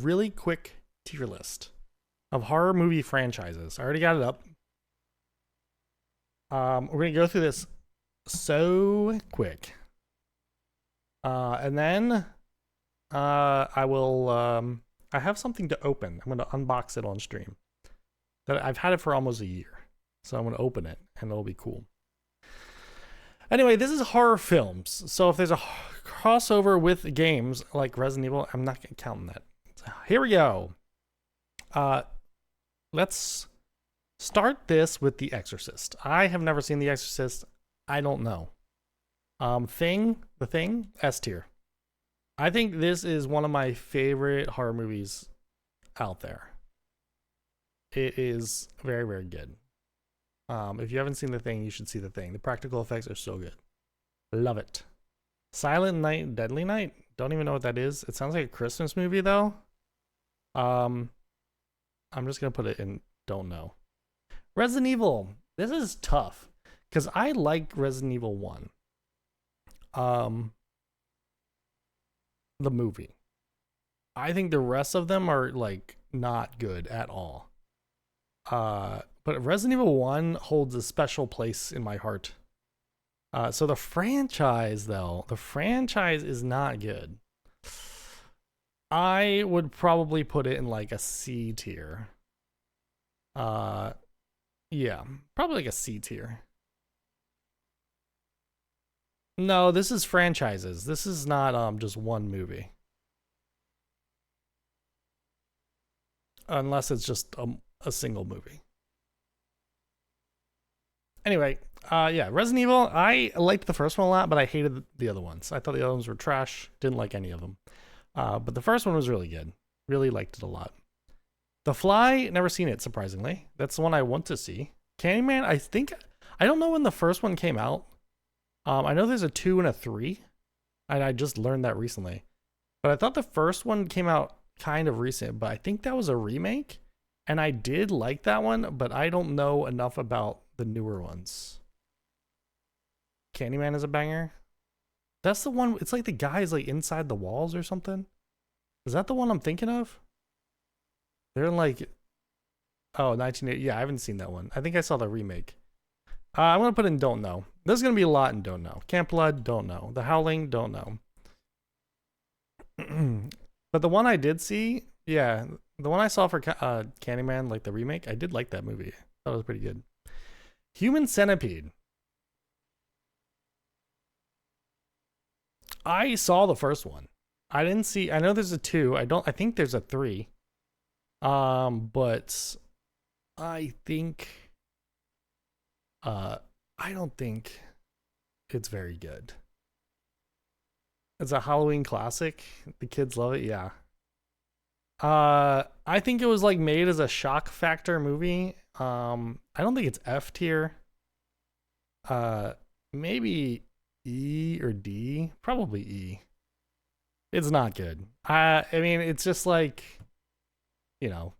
really quick tier list of horror movie franchises. I already got it up. We're gonna go through this so quick, and then I will. I have something to open. I'm gonna unbox it on stream. That I've had it for almost a year, so I'm gonna open it, and it'll be cool. Anyway, this is horror films. So if there's a crossover with games like Resident Evil, I'm not counting that. So here we go. Let's start this with The Exorcist. I have never seen The Exorcist. I don't know. The Thing, S tier. I think this is one of my favorite horror movies out there. It is very, very good. If you haven't seen The Thing, you should see The Thing. The practical effects are so good. Love it. Silent Night, Deadly Night. Don't even know what that is. It sounds like a Christmas movie though. I'm just gonna put it in don't know. Resident Evil. This is tough because I like Resident Evil 1. The movie. I think the rest of them are like not good at all. But Resident Evil 1 holds a special place in my heart. So the franchise, though, the franchise is not good. I would probably put it in like a C tier. Yeah, probably like a C tier. No, this is franchises. This is not just one movie. Unless it's just a single movie. Anyway, yeah, Resident Evil, I liked the first one a lot, but I hated the other ones. I thought the other ones were trash. Didn't like any of them. But the first one was really good. Really liked it a lot. The Fly, never seen it, surprisingly. That's the one I want to see. Candyman, I don't know when the first one came out. I know there's a 2 and a 3, and I just learned that recently. But I thought the first one came out kind of recent, but I think that was a remake. And I did like that one, but I don't know enough about the newer ones. Candyman is a banger. That's the one, it's like the guy's like inside the walls or something. Is that the one I'm thinking of? They're in like, oh, 1980. Yeah, I haven't seen that one. I think I saw the remake. I'm going to put in don't know. There's going to be a lot in don't know. Camp Blood, don't know. The Howling, don't know. But the one I did see, yeah, the one I saw for Candyman, like the remake, I did like that movie. I thought it was pretty good. Human Centipede. I saw the first one. I didn't see, I know there's a 2. I think there's a 3. But I think I don't think it's very good. It's a Halloween classic. The kids love it, yeah. I think it was like made as a shock factor movie. I don't think it's F tier. Maybe E or D. Probably E. It's not good. I mean, it's just like, you know,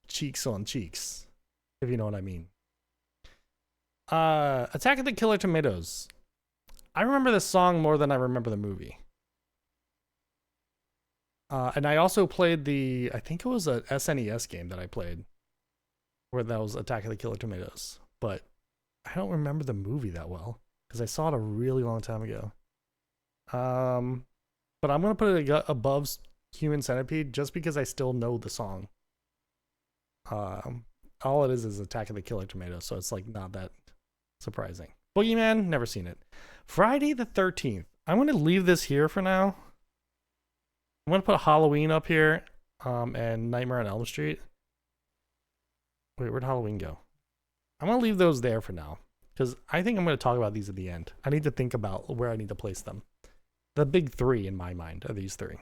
cheeks on cheeks, if you know what I mean. Attack of the Killer Tomatoes. I remember the song more than I remember the movie. And I also played I think it was a SNES game that I played where that was Attack of the Killer Tomatoes. But I don't remember the movie that well because I saw it a really long time ago. But I'm going to put it above Human Centipede just because I still know the song. All it is Attack of the Killer Tomatoes, so it's like not that surprising. Boogeyman, never seen it. Friday the 13th. I'm going to leave this here for now. I'm going to put Halloween up here and Nightmare on Elm Street. Wait, where'd Halloween go? I'm going to leave those there for now because I think I'm going to talk about these at the end. I need to think about where I need to place them. The big 3 in my mind are these 3.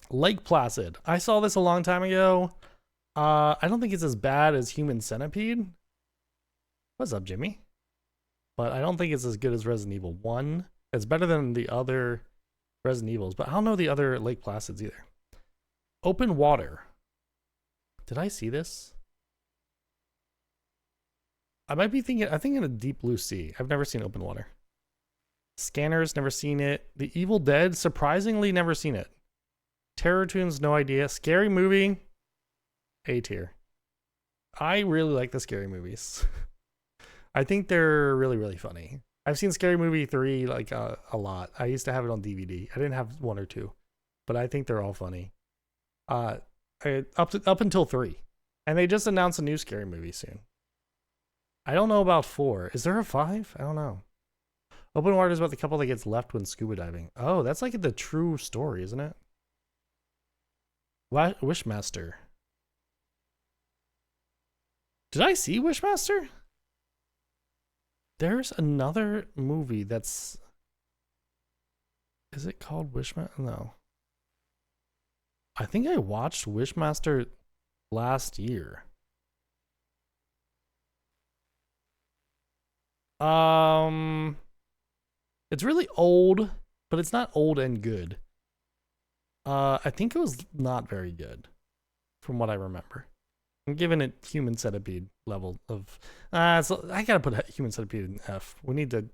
Lake Placid. I saw this a long time ago. I don't think it's as bad as Human Centipede. What's up, Jimmy? But I don't think it's as good as Resident Evil 1. It's better than the other Resident Evils, but I don't know the other Lake Placids either. Open Water. Did I see this? I might be thinking of Deep Blue Sea. I've never seen Open Water. Scanners, never seen it. The Evil Dead, surprisingly never seen it. Terror Tunes, no idea. Scary Movie, A tier. I really like the scary movies. I think they're really, really funny. I've seen Scary Movie 3 like a lot. I used to have it on DVD. I didn't have 1 or 2, but I think they're all funny. Uh, up until 3. And they just announced a new Scary Movie soon. I don't know about 4. Is there a 5? I don't know. Open Water is about the couple that gets left when scuba diving. Oh, that's like the true story, isn't it? Wishmaster. Did I see Wishmaster? There's another movie that's... Is it called Wishmaster? No. I think I watched Wishmaster last year. It's really old, but it's not old and good. I think it was not very good, from what I remember. I'm giving it Human Centipede level of. So I gotta put Human Centipede in F. We need to.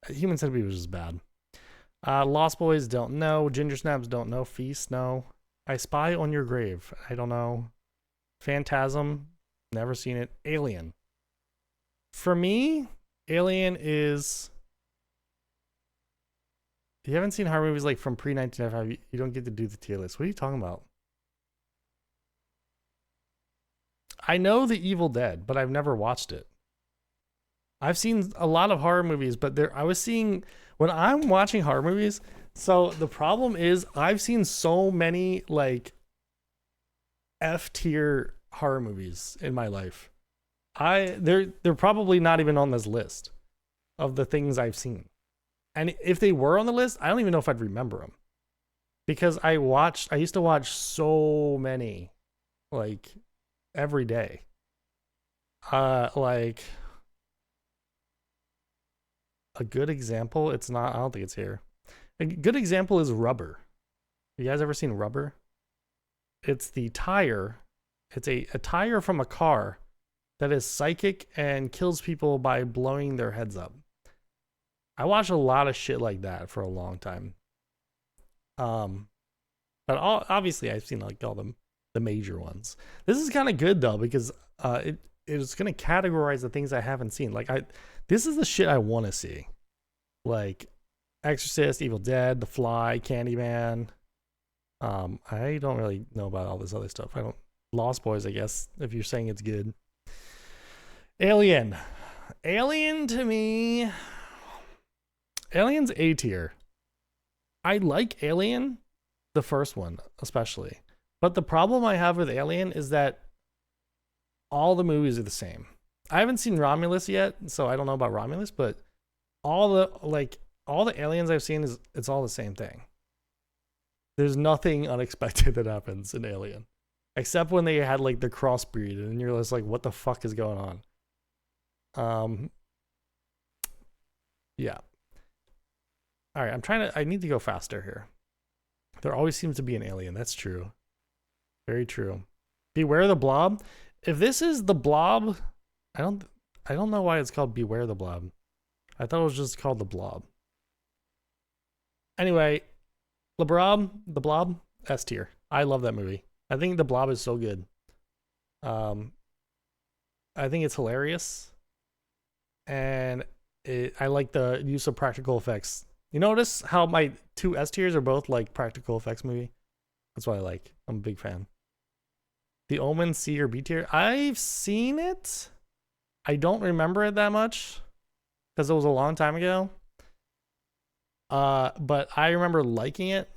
Human Centipede was just bad. Lost Boys, don't know. Ginger Snaps, don't know. Feast, no. I Spy on Your Grave, I don't know. Phantasm, never seen it. Alien. For me, Alien is. If you haven't seen horror movies like from pre-1995, you don't get to do the tier list. What are you talking about? I know The Evil Dead, but I've never watched it. I've seen a lot of horror movies, but I was seeing when I'm watching horror movies. So the problem is I've seen so many like F tier horror movies in my life. They're probably not even on this list of the things I've seen. And if they were on the list, I don't even know if I'd remember them. Because I used to watch so many, like, every day. Like, a good example, I don't think it's here. A good example is Rubber. You guys ever seen Rubber? It's the tire. It's a tire from a car that is psychic and kills people by blowing their heads up. I watched a lot of shit like that for a long time. But obviously I've seen like all the major ones. This is kind of good though because it's gonna categorize the things I haven't seen. Like this is the shit I want to see, like Exorcist, Evil Dead, The Fly, Candyman. I don't really know about all this other stuff. Lost Boys, I guess, if you're saying it's good. Alien to me. Alien's A tier. I like Alien, the first one especially. But the problem I have with Alien is that all the movies are the same. I haven't seen Romulus yet, so I don't know about Romulus, but all the aliens I've seen it's all the same thing. There's nothing unexpected that happens in Alien. Except when they had like the crossbreed and you're just like, what the fuck is going on? Yeah. All right, I need to go faster here. There always seems to be an alien. That's true. Very true. Beware the Blob. If this is the Blob, I don't know why it's called Beware the Blob. I thought it was just called the Blob. Anyway, the Blob, S tier. I love that movie. I think the Blob is so good. I think it's hilarious. And I like the use of practical effects. You notice how my 2 S tiers are both like practical effects movie? That's what I like. I'm a big fan. The Omen, C or B tier? I've seen it. I don't remember it that much because it was a long time ago. But I remember liking it.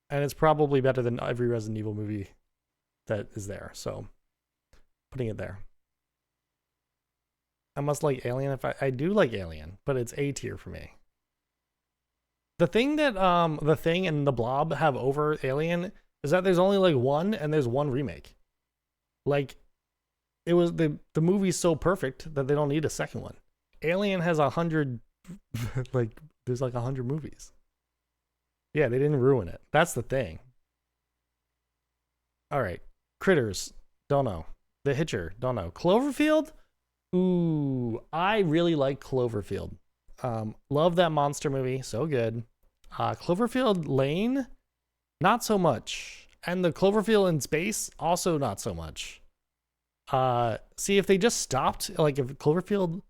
And it's probably better than every Resident Evil movie that is there. So, putting it there. I must like Alien. I do like Alien, but it's A tier for me. The thing that The Thing and The Blob have over Alien is that there's only like one, and there's one remake. Like, it was the movie's so perfect that they don't need a second one. Alien has 100, like there's like 100 movies. Yeah, they didn't ruin it. That's the thing. All right, Critters, don't know. The Hitcher, don't know. Cloverfield. Ooh, I really like Cloverfield. Love that monster movie, so good. Cloverfield Lane Not so much. And the Cloverfield in space, also not so much. See, if they just stopped, like if Cloverfield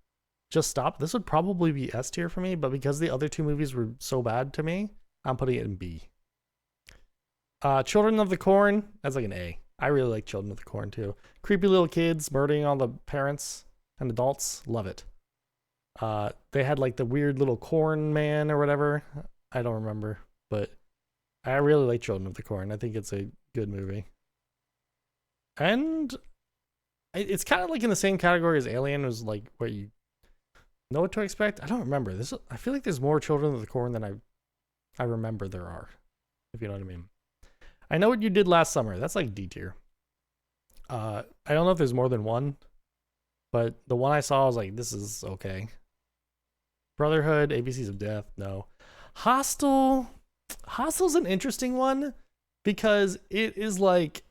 just stopped, this would probably be S tier for me, but because the other two movies were so bad to me, I'm putting it in B. Children of the Corn, that's like an A. I really like Children of the Corn too. Creepy little kids murdering all the parents and adults, love it. They had like the weird little corn man or whatever. I don't remember, but I really like Children of the Corn. I think it's a good movie. And it's kind of like in the same category as Alien, was like what you know what to expect. I don't remember this. I feel like there's more Children of the Corn than I remember there are, if you know what I mean. I Know What You Did Last Summer. That's like D tier. I don't know if there's more than one, but the one I saw, I was like, this is okay. Brotherhood, ABCs of Death, no. Hostel. Hostel's an interesting one because it is like,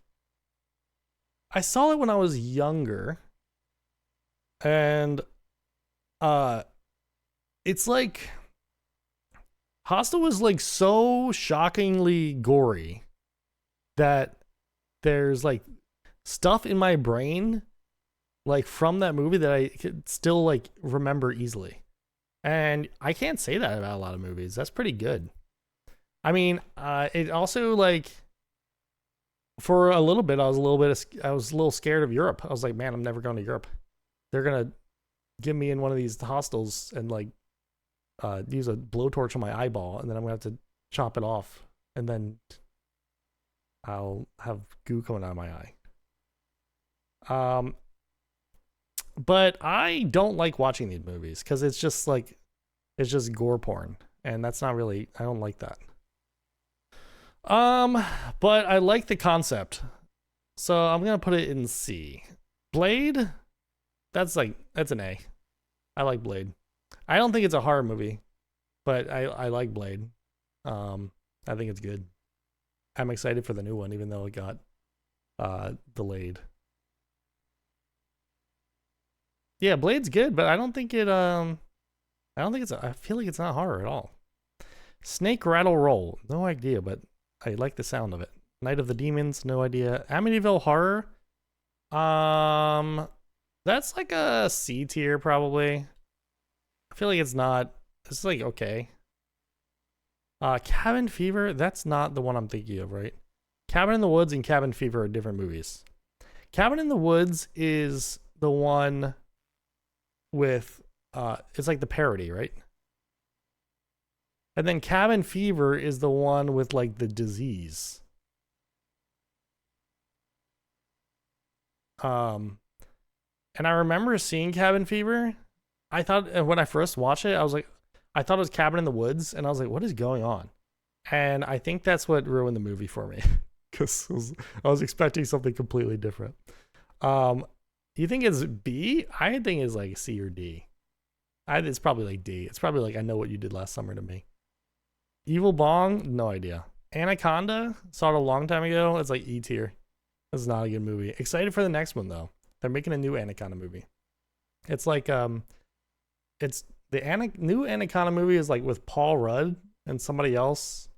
I saw it when I was younger, and it's like Hostel was like so shockingly gory that there's like stuff in my brain like from that movie that I could still like remember easily. And I can't say that about a lot of movies. That's pretty good. I mean, it also like for a little bit I was a little scared of Europe. I was like, man, I'm never going to Europe. They're going to get me in one of these hostels and like use a blowtorch on my eyeball, and then I'm going to have to chop it off, and then I'll have goo coming out of my eye. But I don't like watching these movies because it's just gore porn, and that's not really, I don't like that. But I like the concept, so I'm gonna put it in C. Blade, that's an A. I like Blade. I don't think it's a horror movie, but I like Blade. I think it's good. I'm excited for the new one, even though it got delayed. Yeah, Blade's good, but I don't think I feel like it's not horror at all. Snake Rattle Roll, no idea, but I like the sound of it. Night of the Demons, no idea. Amityville Horror, that's like a C tier probably. I feel like it's like okay. Cabin Fever, that's not the one I'm thinking of, right? Cabin in the Woods and Cabin Fever are different movies. Cabin in the Woods is the one with it's like the parody, right? And then Cabin Fever is the one with like the disease. And I remember seeing Cabin Fever. I thought when I first watched it, I thought it was Cabin in the Woods, and I was like, what is going on? And I think that's what ruined the movie for me, because I was expecting something completely different. You think it's B? I think it's like C or D. It's probably like D. It's probably like I Know What You Did Last Summer to me. Evil Bong, no idea. Anaconda, saw it a long time ago. It's like E tier. It's not a good movie. Excited for the next one though. They're making a new Anaconda movie. It's like it's the new Anaconda movie is like with Paul Rudd and somebody else,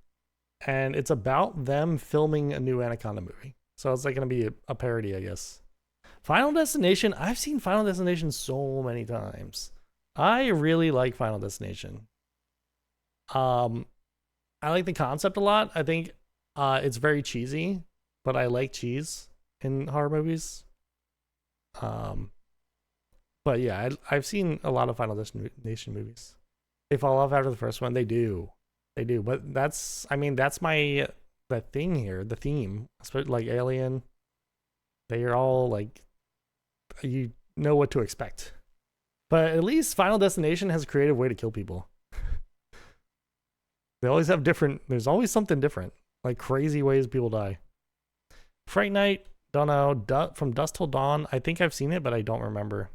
and it's about them filming a new Anaconda movie. So it's like gonna be a parody, I guess. Final Destination, I've seen Final Destination so many times. I really like Final Destination. I like the concept a lot. I think it's very cheesy, but I like cheese in horror movies. But yeah, I've seen a lot of Final Destination movies. They fall off after the first one. They do. But that's my the thing here, the theme, especially like Alien. They are all like, you know what to expect. But at least Final Destination has a creative way to kill people. There's always something different, like crazy ways people die. Fright Night, don't know. From Dusk Till Dawn, I think I've seen it, but I don't remember.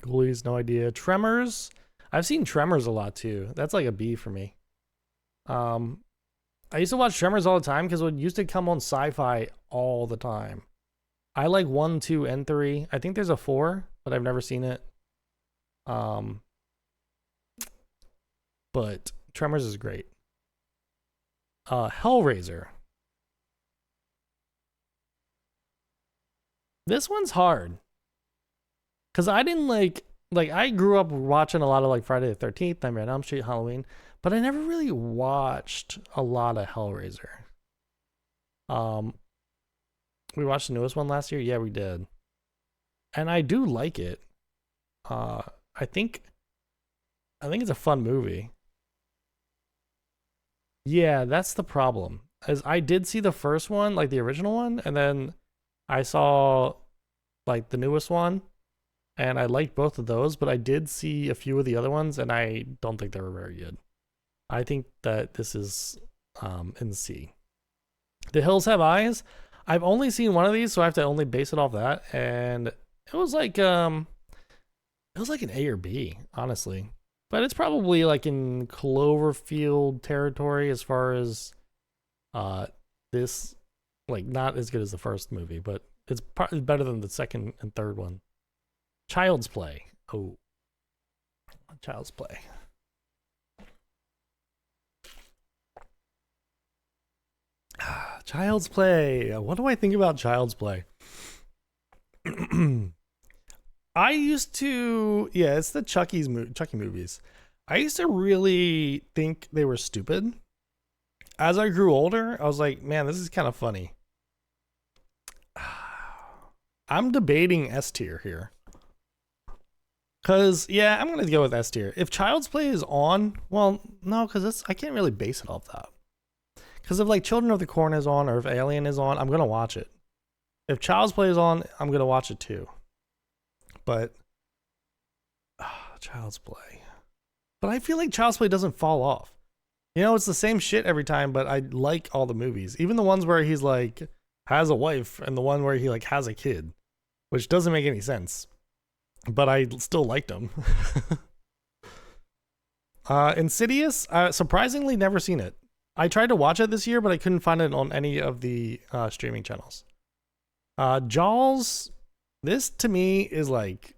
Ghoulies, no idea. Tremors, I've seen Tremors a lot too. That's like a B for me. I used to watch Tremors all the time because it used to come on Sci-Fi all the time. I like 1, 2, and 3. I think there's a 4, but I've never seen it. But Tremors is great. Hellraiser. This one's hard because I didn't like I grew up watching a lot of like Friday the 13th, Nightmare on Elm Street, Halloween, but I never really watched a lot of Hellraiser. Um, we watched the newest one last year. Yeah, we did, and I do like it. Uh, I think I think it's a fun movie. Yeah, that's the problem. As I did see the first one, like the original one, and then I saw like the newest one, and I liked both of those, but I did see a few of the other ones, and I don't think they were very good. I think that this is in C. The Hills Have Eyes. I've only seen one of these, so I have to only base it off that, and it was like an A or B, honestly. But it's probably like in Cloverfield territory as far as uh this, like not as good as the first movie, but it's probably better than the second and third one. Child's Play. Oh, Child's Play. Child's Play. What do I think about Child's Play? I used to, yeah, it's the Chucky movies. I used to really think they were stupid. As I grew older, I was like, man, this is kind of funny. I'm debating S tier here. Cause yeah, I'm gonna go with S tier. If Child's Play is on, well, no, cause I can't really base it off that. Cause if like Children of the Corn is on, or if Alien is on, I'm gonna watch it. If Child's Play is on, I'm gonna watch it too. But Child's Play. But I feel like Child's Play doesn't fall off. You know, it's the same shit every time, but I like all the movies. Even the ones where he's like has a wife and the one where he like has a kid, which doesn't make any sense. But I still liked them. Insidious, surprisingly never seen it. I tried to watch it this year, but I couldn't find it on any of the streaming channels. Jaws, this to me is like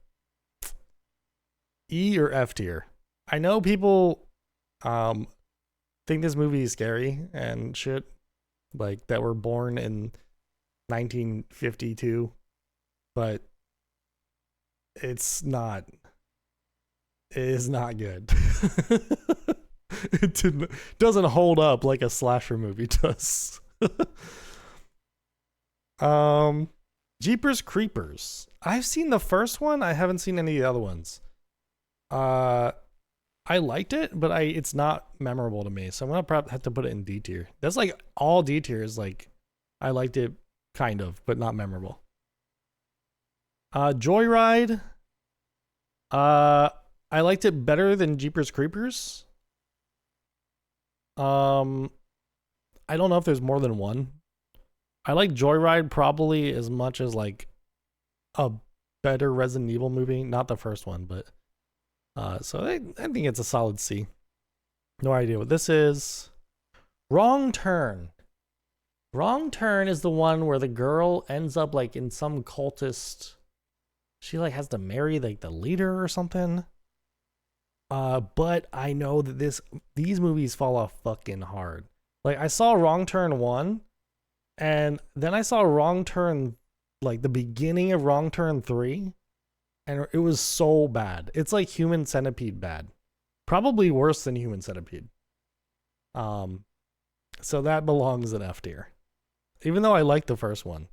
E or F tier. I know people think this movie is scary and shit, like that were born in 1952, but it's not. It is not good. It doesn't hold up like a slasher movie does. Jeepers Creepers. I've seen the first one. I haven't seen any of the other ones. I liked it, but it's not memorable to me. So I'm gonna probably have to put it in D tier. That's like all D tiers. Like I liked it kind of, but not memorable. Joyride. I liked it better than Jeepers Creepers. I don't know if there's more than one. I like Joyride probably as much as like a better Resident Evil movie. Not the first one, but so I think it's a solid C. No idea what this is. Wrong Turn. Wrong Turn is the one where the girl ends up like in some cultist. She like has to marry like the leader or something. But I know that these movies fall off fucking hard. Like I saw Wrong Turn 1, and then I saw Wrong Turn, like the beginning of Wrong Turn 3, and it was so bad. It's like Human Centipede bad. Probably worse than Human Centipede. So that belongs in F tier. Even though I liked the first one.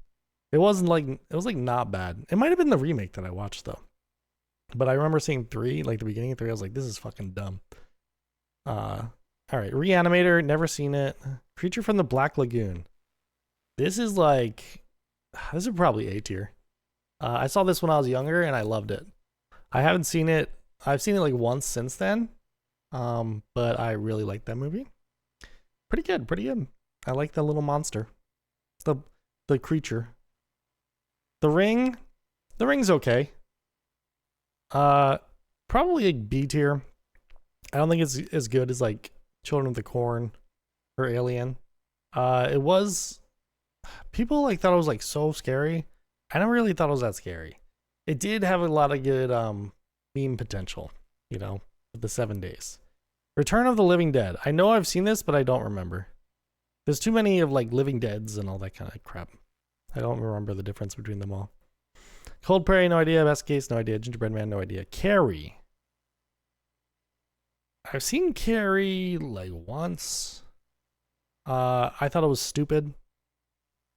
It was like not bad. It might have been the remake that I watched though. But I remember seeing 3, like the beginning of 3, I was like, this is fucking dumb. All right, Reanimator, never seen it. Creature from the Black Lagoon. This is probably A tier. I saw this when I was younger and I loved it. I haven't seen it. I've seen it like once since then. But I really like that movie. Pretty good, pretty good. I like the little monster. The creature. The Ring. The Ring's okay. Probably like B tier. I don't think it's as good as like Children of the Corn or Alien. It was, people like thought it was like so scary. I never really thought it was that scary. It did have a lot of good meme potential, you know, with the 7 days. Return of the Living Dead. I know I've seen this, but I don't remember. There's too many of like Living Deads and all that kind of crap. I don't remember the difference between them all. Cold Prairie, no idea. Best Case, no idea. Gingerbread Man, no idea. Carrie. I've seen Carrie like once. I thought it was stupid.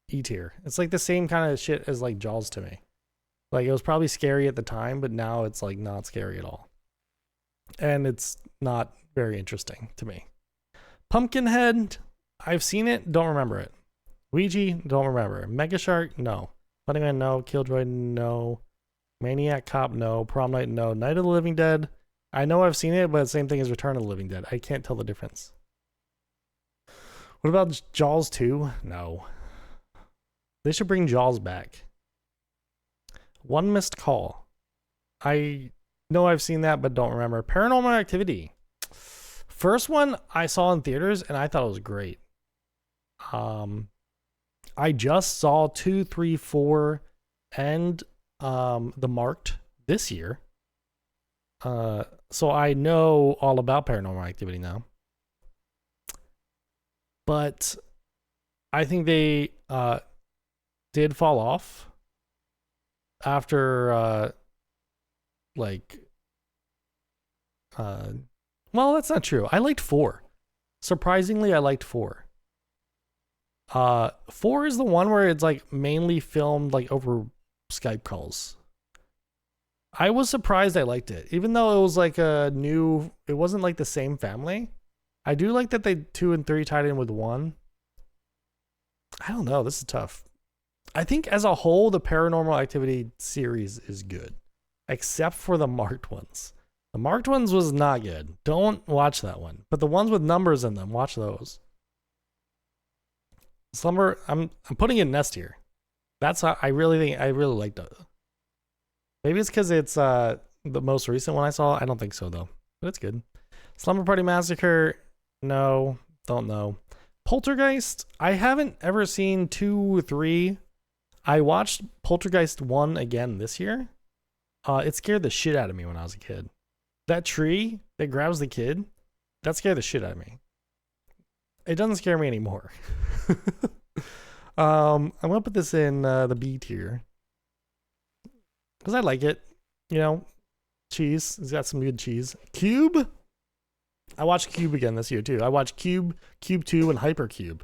E tier. It's like the same kind of shit as like Jaws to me. Like it was probably scary at the time, but now it's like not scary at all. And it's not very interesting to me. Pumpkinhead, I've seen it, don't remember it. Ouija, don't remember. Mega Shark, no. Funny Man, no. Killjoy, no. Maniac Cop, no. Prom Night, no. Night of the Living Dead, I know I've seen it, but the same thing as Return of the Living Dead. I can't tell the difference. What about Jaws 2? No. They should bring Jaws back. One Missed Call. I know I've seen that, but don't remember. Paranormal Activity. First one I saw in theaters, and I thought it was great. I just saw 2, 3, 4, and The Marked this year. So I know all about Paranormal Activity now. But I think they did fall off after well, that's not true. I liked 4. Surprisingly, I liked 4. 4 is the one where it's like mainly filmed like over Skype calls. I was surprised I liked it, even though it was like it wasn't like the same family. I do like that they 2 and 3 tied in with 1. I don't know. This is tough. I think as a whole, the Paranormal Activity series is good, except for the Marked ones. The Marked ones was not good. Don't watch that one. But the ones with numbers in them, watch those. Slumber, I'm putting it in S tier. That's how I really liked it. Maybe it's because it's the most recent one I saw. I don't think so though, but it's good. Slumber Party Massacre, no, don't know. Poltergeist, I haven't ever seen 2, 3. I watched Poltergeist 1 again this year. It scared the shit out of me when I was a kid. That tree that grabs the kid, that scared the shit out of me. It doesn't scare me anymore. I'm gonna put this in the B tier because I like it. You know, cheese. It's got some good cheese. Cube. I watched Cube again this year too. I watched Cube, Cube 2, and Hypercube.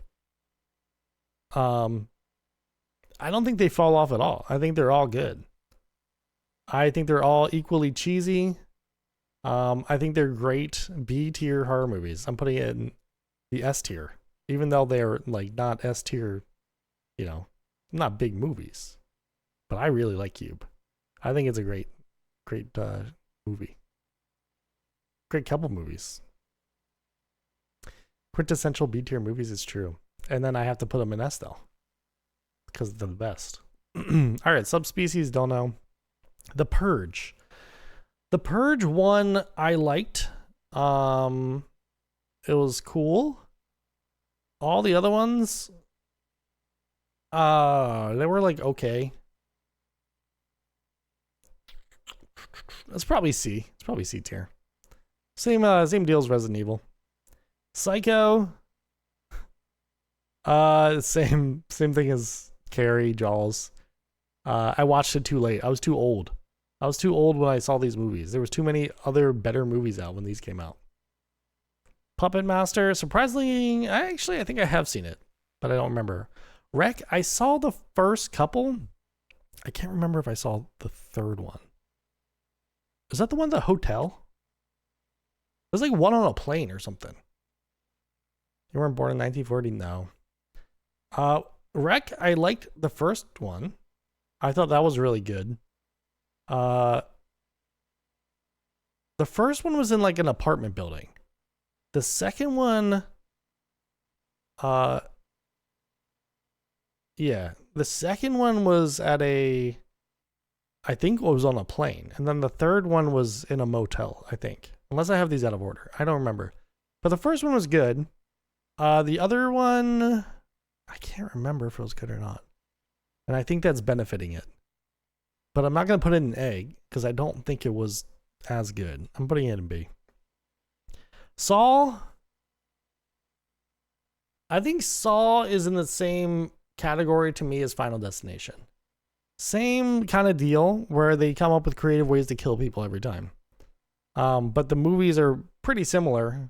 I don't think they fall off at all. I think they're all good. I think they're all equally cheesy. I think they're great B tier horror movies. I'm putting it in the S tier, even though they're like not S tier, you know, not big movies. But I really like Cube. I think it's a great movie. Great couple movies. Quintessential B tier movies is true. And then I have to put them in S though, because they're the best. All right, subspecies, don't know. The Purge. The Purge one I liked. It was cool. All the other ones, they were like okay. It's probably C. It's probably C tier. Same deal as Resident Evil. Psycho. Same thing as Carrie, Jaws. I watched it too late. I was too old. I was too old when I saw these movies. There was too many other better movies out when these came out. Puppet Master, surprisingly, I think I have seen it, but I don't remember. Wreck, I saw the first couple. I can't remember if I saw the third one. Is that the one, the hotel? There's like one on a plane or something. You weren't born in 1940? No. Wreck, I liked the first one. I thought that was really good. The first one was in like an apartment building. The second one, yeah, the second one was at I think it was on a plane. And then the third one was in a motel, I think. Unless I have these out of order. I don't remember. But the first one was good. The other one, I can't remember if it was good or not. And I think that's benefiting it. But I'm not going to put it in A because I don't think it was as good. I'm putting it in B. Saw. I think Saw is in the same category to me as Final Destination. Same kind of deal where they come up with creative ways to kill people every time. But the movies are pretty similar.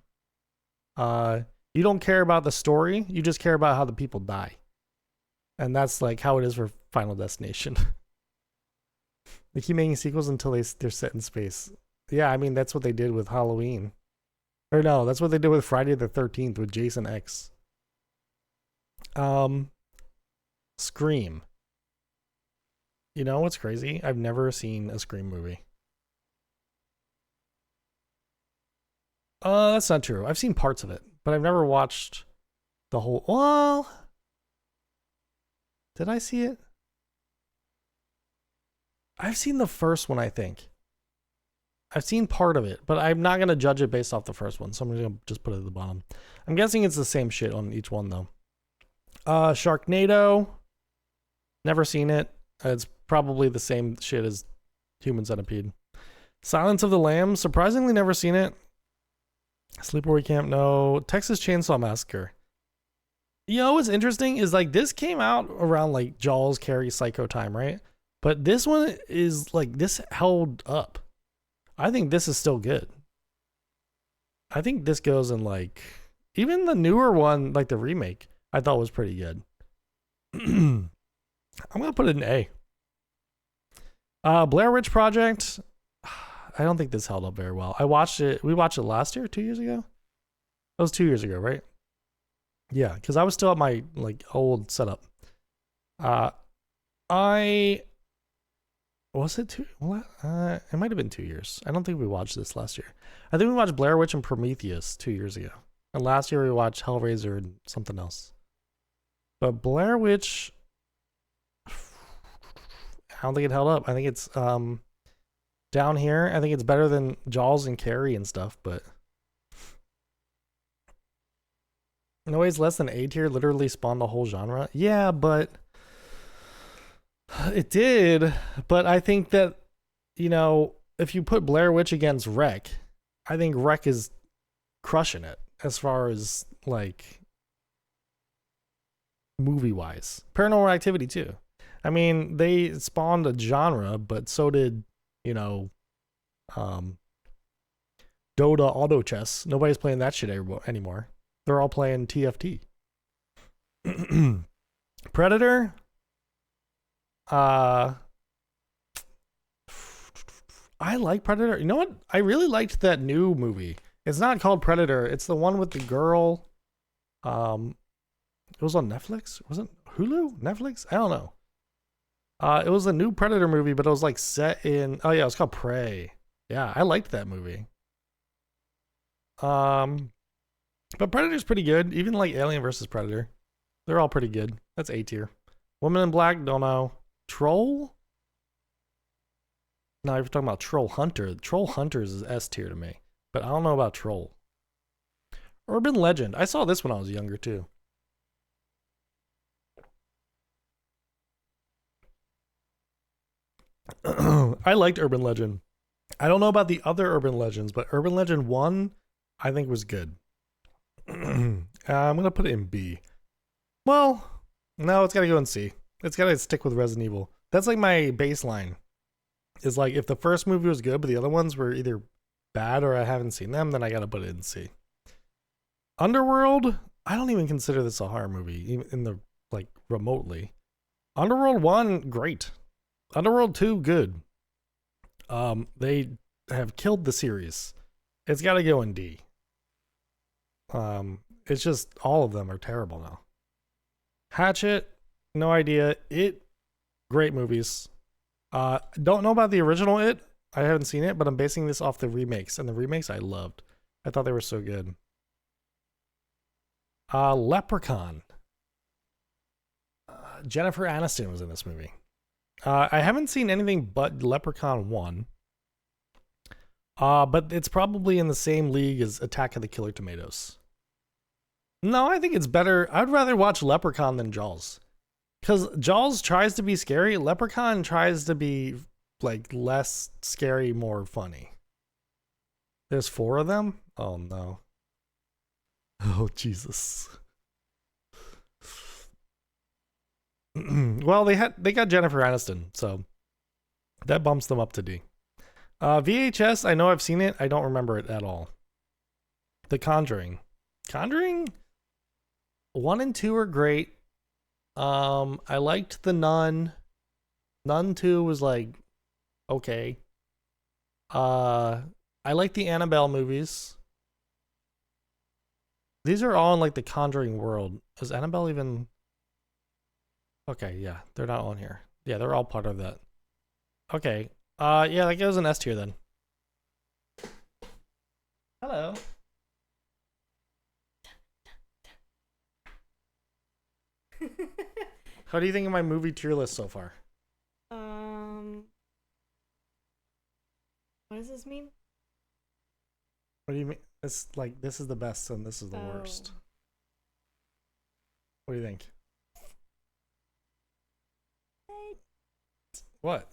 You don't care about the story, you just care about how the people die. And that's like how it is for Final Destination. They keep making sequels until they're set in space. Yeah, I mean, that's what they did with Halloween. Or no, that's what they did with Friday the 13th with Jason X. Um, Scream. You know what's crazy? I've never seen a Scream movie. That's not true. I've seen parts of it, but I've never watched the whole. Well, did I see it? I've seen the first one, I think. I've seen part of it, but I'm not gonna judge it based off the first one, so I'm gonna just put it at the bottom. I'm guessing it's the same shit on each one though. Sharknado. Never seen it. It's probably the same shit as Human Centipede. Silence of the Lambs. Surprisingly, never seen it. Sleepaway Camp. No. Texas Chainsaw Massacre. You know what's interesting is like this came out around like Jaws, Carrie, Psycho time, right? But this one is like this held up. I think this is still good. I think this goes in like even the newer one, like the remake, I thought was pretty good. I'm gonna put it in A. Blair Witch Project. I don't think this held up very well. I watched it. We watched it last year, 2 years ago. That was 2 years ago, right? Yeah, because I was still at my like old setup. I was it two? What? It might have been 2 years. I don't think we watched this last year. I think we watched Blair Witch and Prometheus 2 years ago, and last year we watched Hellraiser and something else. But Blair Witch, I don't think it held up. I think it's down here. I think it's better than Jaws and Carrie and stuff, but no ways less than A tier literally spawned a whole genre. Yeah, but it did. But I think that, you know, if you put Blair Witch against Wreck, I think Wreck is crushing it as far as like movie wise. Paranormal Activity too. I mean, they spawned a genre, but so did, you know, Dota Auto Chess. Nobody's playing that shit anymore. They're all playing TFT. Predator. I like Predator. You know what? I really liked that new movie. It's not called Predator. It's the one with the girl. It was on Netflix. Was it Hulu? Netflix? I don't know. It was a new Predator movie, but it was like set in. Oh yeah, it was called Prey. Yeah, I liked that movie. But Predator's pretty good. Even like Alien versus Predator, they're all pretty good. That's A tier. Woman in Black, don't know. Troll? No, you're talking about Troll Hunter. Troll Hunters is S tier to me, but I don't know about Troll. Urban Legend. I saw this when I was younger too. I liked Urban Legend. I don't know about the other Urban Legends, but Urban Legend 1 I think was good. I'm gonna put it in B. Well, no, it's gotta go in C. It's gotta stick with Resident Evil. That's like my baseline. Is like if the first movie was good, but the other ones were either bad or I haven't seen them, then I gotta put it in C. Underworld, I don't even consider this a horror movie, even in the like remotely. Underworld 1, great. Underworld 2, good. They have killed the series. It's gotta go in D. It's just all of them are terrible now. Hatchet, no idea. It, great movies. Don't know about the original It. I haven't seen it, but I'm basing this off the remakes, and the remakes I loved. I thought they were so good. Leprechaun. Jennifer Aniston was in this movie. I haven't seen anything but Leprechaun 1. But it's probably in the same league as Attack of the Killer Tomatoes. No, I think it's better. I'd rather watch Leprechaun than Jaws. Because Jaws tries to be scary, Leprechaun tries to be like less scary, more funny. There's 4 of them? Oh no. Oh Jesus. Well, they got Jennifer Aniston, so that bumps them up to D. VHS, I know I've seen it. I don't remember it at all. The Conjuring. Conjuring 1 and 2 are great. I liked The Nun. Nun 2 was like okay. I like the Annabelle movies. These are all in like the Conjuring world. Is Annabelle even? Okay, yeah, they're not on here. Yeah, they're all part of that. Okay. Yeah, that goes in S tier then. Hello. How do you think of my movie tier list so far? What does this mean? What do you mean? It's like this is the best and this is the worst. What do you think? What?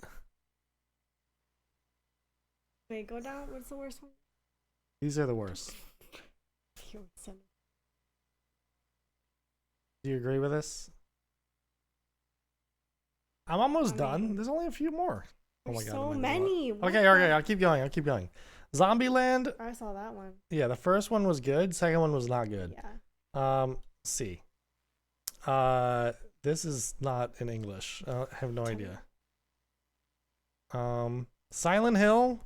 Wait, go down. What's the worst one? These are the worst. Do you agree with this? I'm almost done. There's only a few more. Oh my god. So many. Okay, I'll keep going. Zombieland. I saw that one. Yeah, the first one was good. Second one was not good. Yeah. Let's see. This is not in English. I have no idea. Silent Hill.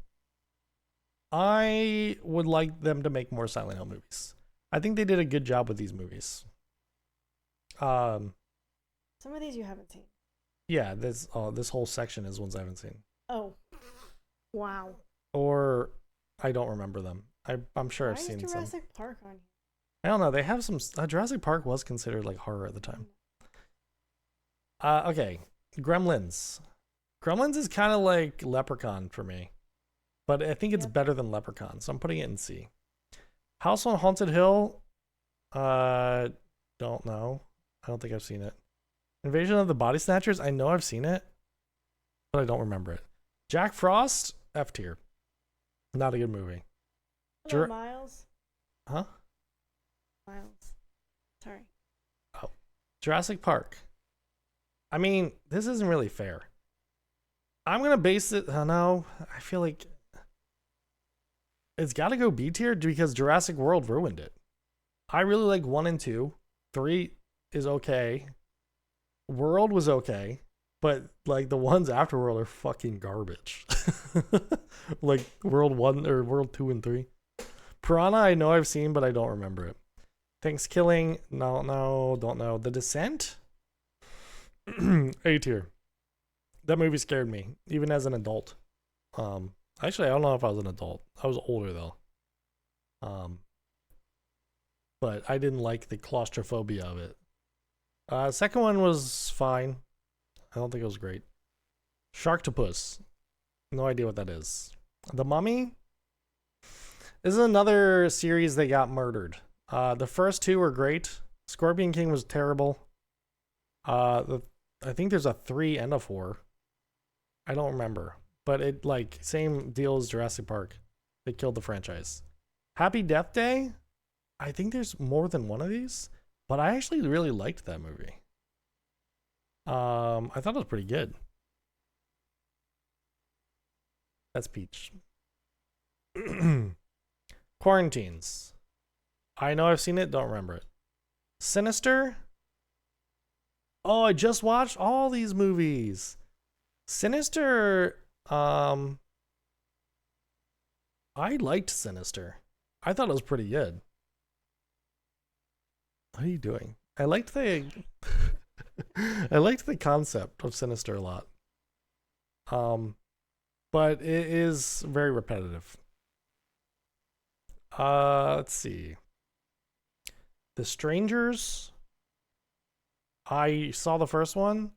I would like them to make more Silent Hill movies. I think they did a good job with these movies. Some of these you haven't seen. Yeah, this whole section is ones I haven't seen. Oh. Wow. Or I don't remember them. I'm sure I've seen some. Why is Jurassic Park on here? I don't know. They have some. Jurassic Park was considered like horror at the time. Okay, Gremlins. Gremlins is kind of like Leprechaun for me, but I think it's better than Leprechaun, so I'm putting it in C. House on Haunted Hill. Don't know. I don't think I've seen it. Invasion of the Body Snatchers. I know I've seen it, but I don't remember it. Jack Frost. F tier. Not a good movie. Miles. Huh? Miles. Sorry. Oh. Jurassic Park. I mean, this isn't really fair. I'm gonna base it. No, I feel like it's got to go B tier because Jurassic World ruined it. I really like 1 and 2. 3 is okay. World was okay, but like the ones after World are fucking garbage. Like World 1 or World 2 and 3. Piranha, I know I've seen, but I don't remember it. Thanksgiving, no, don't know. The Descent, A tier. That movie scared me, even as an adult. Actually, I don't know if I was an adult. I was older though. But I didn't like the claustrophobia of it. Second one was fine. I don't think it was great. Sharktopus. No idea what that is. The Mummy. This is another series that got murdered. The first 2 were great. Scorpion King was terrible. I think there's a 3 and a 4. I don't remember. But it like same deal as Jurassic Park. They killed the franchise. Happy Death Day. I think there's more than one of these, but I actually really liked that movie. I thought it was pretty good. That's Peach. Quarantines. I know I've seen it, don't remember it. Sinister. Oh, I just watched all these movies. Sinister, I liked Sinister. I thought it was pretty good. What are you doing? I liked the I liked the concept of Sinister a lot. But it is very repetitive. Let's see. The Strangers. I saw the first one,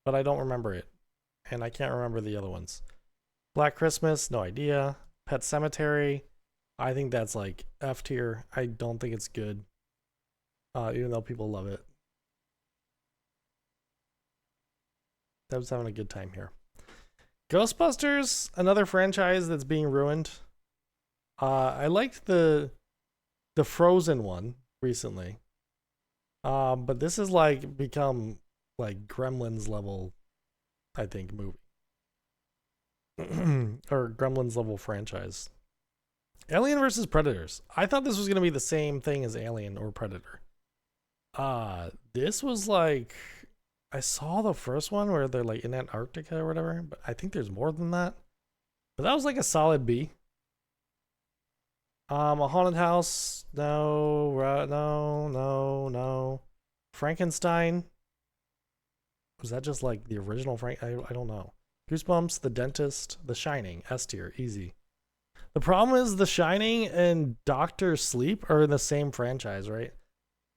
but I don't remember it. And I can't remember the other ones. Black Christmas, no idea. Pet Cemetery. I think that's like F tier. I don't think it's good. Even though people love it. Deb's having a good time here. Ghostbusters, another franchise that's being ruined. I liked the Frozen one recently. But this has like become like Gremlins level, I think, movie. Or Gremlins level franchise. Alien versus Predators. I thought this was gonna be the same thing as Alien or Predator. This was like, I saw the first one where they're like in Antarctica or whatever, but I think there's more than that. But that was like a solid B. A haunted house. No, no. Frankenstein. Was that just like the original Frank? I don't know. Goosebumps, The Dentist, The Shining, S tier, easy. The problem is The Shining and Doctor Sleep are in the same franchise, right?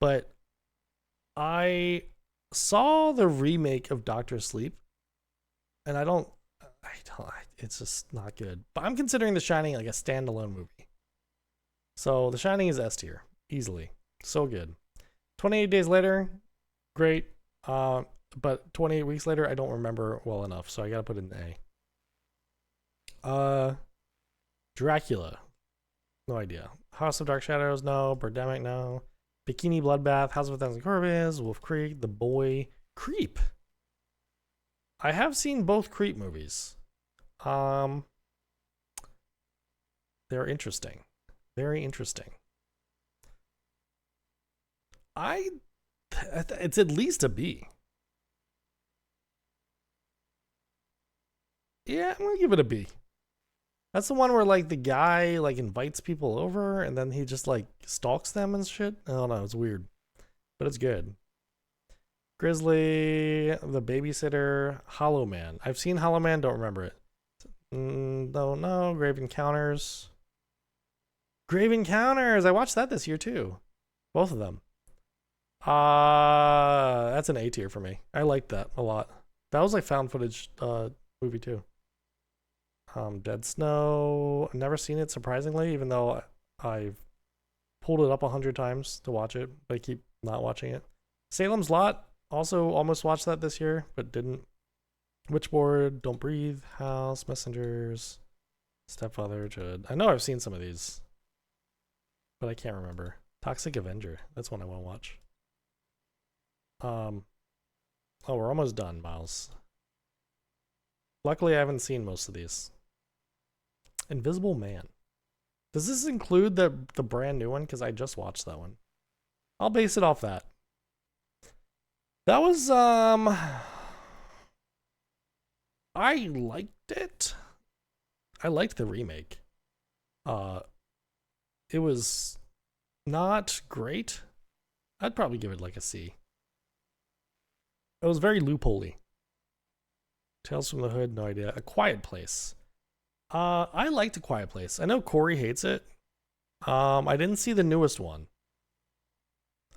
But I saw the remake of Doctor Sleep, and it's just not good. But I'm considering The Shining like a standalone movie. So The Shining is S tier, easily. So good. 28 Days Later, great. But 28 Weeks Later, I don't remember well enough, so I gotta put it in A. Dracula, no idea. House of Dark Shadows, no. Birdemic, no. Bikini Bloodbath, House of a Thousand Corpses, Wolf Creek, The Boy, Creep. I have seen both Creep movies. They're interesting. Very interesting. It's at least a B. Yeah, I'm gonna give it a B. That's the one where like the guy like invites people over and then he just like stalks them and shit. I don't know, it's weird, but it's good. Grizzly, The Babysitter, Hollow Man. I've seen Hollow Man, don't remember it. Don't know. Grave Encounters. Grave Encounters. I watched that this year too. Both of them. That's an A tier for me. I liked that a lot. That was like found footage movie too. Dead Snow. I've never seen it, surprisingly, even though I've pulled it up 100 times to watch it, but I keep not watching it. Salem's Lot. Also almost watched that this year, but didn't. Witchboard, Don't Breathe, House, Messengers, Stepfather, Judd. I know I've seen some of these, but I can't remember. Toxic Avenger. That's one I want to watch. Oh, we're almost done, Miles. Luckily, I haven't seen most of these. Invisible Man. Does this include the brand new one? Because I just watched that one. I'll base it off that. That was I liked it. I liked the remake. It was not great. I'd probably give it like a C. It was very loopholey. Tales from the Hood, no idea. A Quiet Place. I liked A Quiet Place. I know Corey hates it. I didn't see the newest one.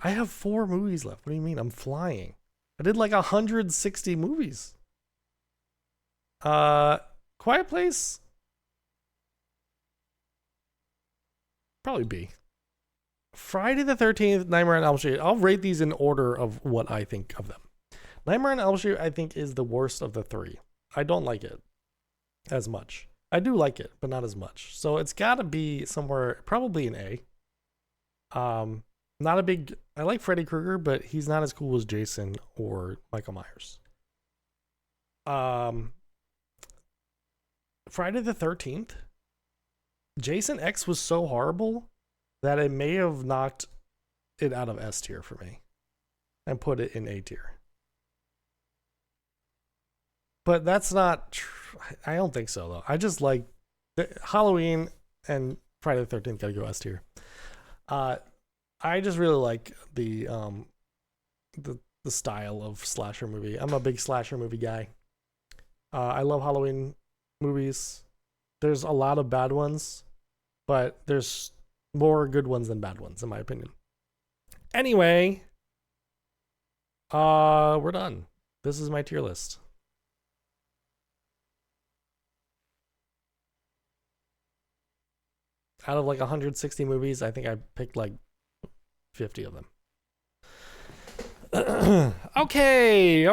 I have 4 movies left. What do you mean? I'm flying. I did like 160 movies. Quiet Place? Probably B. Friday the 13th, Nightmare on Elm Street. I'll rate these in order of what I think of them. Nightmare on Elm Street, I think, is the worst of the 3. I don't like it as much. I do like it, but not as much. So it's got to be somewhere, probably an A. Not a big. I like Freddy Krueger, but he's not as cool as Jason or Michael Myers. Friday the 13th. Jason X was so horrible that it may have knocked it out of S tier for me and put it in A tier. But that's not I don't think so though. I just like Halloween and Friday the 13th gotta go S tier. I just really like the style of slasher movie. I'm a big slasher movie guy. I love Halloween movies. There's a lot of bad ones, but there's more good ones than bad ones in my opinion. Anyway, we're done. This is my tier list. Out of like 160 movies, I think I picked like 50 of them. Okay.